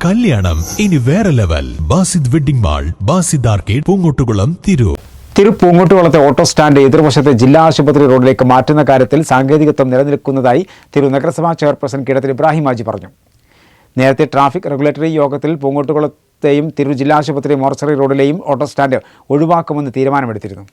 കല്യാണം ഇനി വേറെ level. Basid wedding mall, Basid arcade, Poongottukulam, Tirur. പൂങ്ങോട്ടുകുളത്തെ ഓട്ടോ സ്റ്റാൻഡ് എതിർവശത്തെ ജില്ലാ ആശുപത്രി റോഡിലേക്ക് മാറ്റുന്ന കാര്യത്തിൽ സാങ്കേതികത്വം നിലനിൽക്കുന്നതായി തിരൂർ നഗരസഭാ ചെയർപേഴ്സൺ കീഴടത്തിൽ ഇബ്രാഹിം ഹാജി പറഞ്ഞു. നേരത്തെ ട്രാഫിക് റെഗുലേറ്ററി യോഗത്തിൽ പൂങ്ങോട്ടുകുളത്തെയും തിരൂർ ജില്ലാ ആശുപത്രി മോർച്ചറി റോഡിലെയും ഓട്ടോ സ്റ്റാൻഡ് ഒഴിവാക്കുമെന്ന് തീരുമാനമെടുത്തിരുന്നു.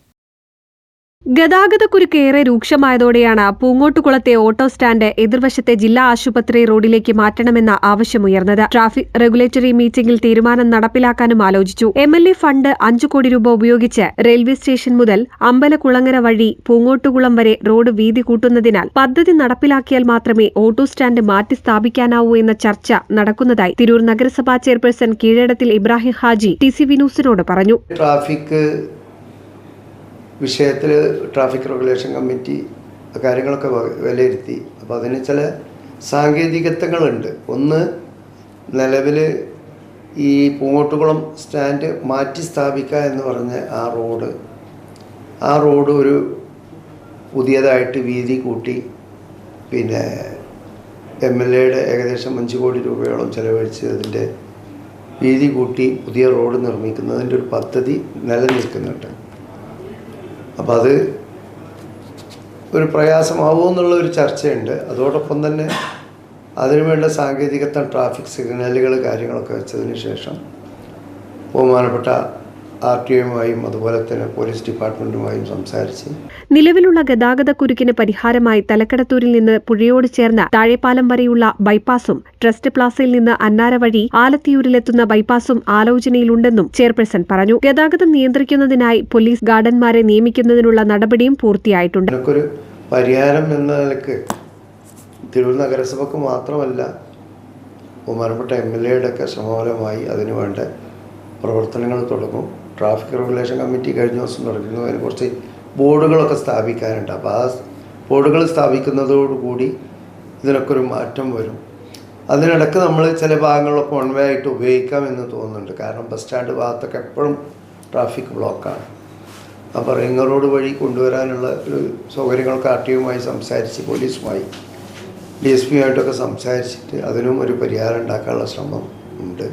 ഗതാഗതക്കുരുക്ക് ഏറെ രൂക്ഷമായതോടെയാണ് പൂങ്ങോട്ടുകുളത്തെ ഓട്ടോ സ്റ്റാൻഡ് എതിർവശത്തെ ജില്ലാ ആശുപത്രി റോഡിലേക്ക് മാറ്റണമെന്ന ആവശ്യമുയർന്നത്. ട്രാഫിക് റെഗുലേറ്ററി മീറ്റിംഗിൽ തീരുമാനം നടപ്പിലാക്കാനും ആലോചിച്ചു. MLA ഫണ്ട് 5 കോടി രൂപ ഉപയോഗിച്ച് റെയിൽവേ സ്റ്റേഷൻ മുതൽ അമ്പലക്കുളങ്ങര വഴി പൂങ്ങോട്ടുകുളം വരെ റോഡ് വീതി കൂട്ടുന്നതിനാൽ പദ്ധതി നടപ്പിലാക്കിയാൽ മാത്രമേ ഓട്ടോ സ്റ്റാൻഡ് മാറ്റി സ്ഥാപിക്കാനാവൂ എന്ന ചർച്ച നടക്കുന്നതായി തിരൂർ നഗരസഭാ ചെയർപേഴ്സൺ കീഴടത്തിൽ ഇബ്രാഹിം ഹാജി TCV ന്യൂസിനോട് പറഞ്ഞു. വിഷയത്തിൽ ട്രാഫിക് റെഗുലേഷൻ കമ്മിറ്റി കാര്യങ്ങളൊക്കെ വിലയിരുത്തി. അപ്പോൾ അതിന് ചില സാങ്കേതികത്വങ്ങളുണ്ട്. ഒന്ന്, നിലവിൽ ഈ പൂങ്ങോട്ടുകുളം സ്റ്റാൻഡ് മാറ്റി സ്ഥാപിക്കുക എന്ന് പറഞ്ഞ ആ റോഡ് ഒരു പുതിയതായിട്ട് വീതി കൂട്ടി പിന്നെ MLAയുടെ ഏകദേശം 5 കോടി രൂപയോളം ചെലവഴിച്ച് അതിൻ്റെ വീതി കൂട്ടി പുതിയ റോഡ് നിർമ്മിക്കുന്നതിൻ്റെ ഒരു പദ്ധതി നിലനിൽക്കുന്നുണ്ട്. അപ്പോൾ അത് ഒരു പ്രയാസമാവുമെന്നുള്ള ഒരു ചർച്ചയുണ്ട്. അതോടൊപ്പം തന്നെ അതിനുവേണ്ട സാങ്കേതികത്വം ട്രാഫിക് സിഗ്നലുകൾ കാര്യങ്ങളൊക്കെ വെച്ചതിന് ശേഷം ബഹുമാനപ്പെട്ട RTOയുമായും അതുപോലെ തന്നെ പോലീസ് ഡിപ്പാർട്ട്മെന്റുമായും സംസാരിച്ച് നിലവിലുള്ള ഗതാഗതക്കുരുക്കിന് പരിഹാരമായി തലക്കടത്തൂരിൽ നിന്ന് പുഴയോട് ചേർന്ന താഴെപ്പാലം വരെയുള്ള ബൈപ്പാസും ട്രസ്റ്റ് പ്ലാസയിൽ നിന്ന് അന്നാര വഴി ആലത്തിയൂരിലെത്തുന്ന ബൈപ്പാസും ആലോചനയിലുണ്ടെന്നും ചെയർപേഴ്സൺ പറഞ്ഞു. ഗതാഗതം നിയന്ത്രിക്കുന്നതിനായി പോലീസ് ഗാർഡന്മാരെ നിയമിക്കുന്നതിനുള്ള നടപടിയും പൂർത്തിയായിട്ടുണ്ട്. ഒരു പരിഹാരം എന്ന നിലക്ക് തിരൂർ നഗരസഭയ്ക്ക് മാത്രമല്ല ബഹുമാനപ്പെട്ട MLAയുടെ ഒക്കെ ശ്രമഫലമായി അതിനുവേണ്ട പ്രവർത്തനങ്ങൾ തുടങ്ങും. ട്രാഫിക് റെഗുലേഷൻ കമ്മിറ്റി കഴിഞ്ഞ ദിവസം തുടങ്ങുന്നു. അതിന് കുറച്ച് ബോർഡുകളൊക്കെ സ്ഥാപിക്കാനുണ്ട്. അപ്പോൾ ആ ബോർഡുകൾ സ്ഥാപിക്കുന്നതോടുകൂടി ഇതിനൊക്കെ ഒരു മാറ്റം വരും. അതിനിടയ്ക്ക് നമ്മൾ ചില ഭാഗങ്ങളൊക്കെ വൺ വേ ആയിട്ട് ഉപയോഗിക്കാമെന്ന് തോന്നുന്നുണ്ട്. കാരണം ബസ് സ്റ്റാൻഡ് ഭാഗത്തൊക്കെ എപ്പോഴും ട്രാഫിക് ബ്ലോക്കാണ്. അപ്പോൾ റിംഗ് റോഡ് വഴി കൊണ്ടുവരാനുള്ള ഒരു സൗകര്യങ്ങളൊക്കെ RTOയുമായി സംസാരിച്ച് പോലീസുമായി DSPയുമായിട്ടൊക്കെ സംസാരിച്ചിട്ട് അതിനും ഒരു പരിഹാരം ഉണ്ടാക്കാനുള്ള ശ്രമം ഉണ്ട്.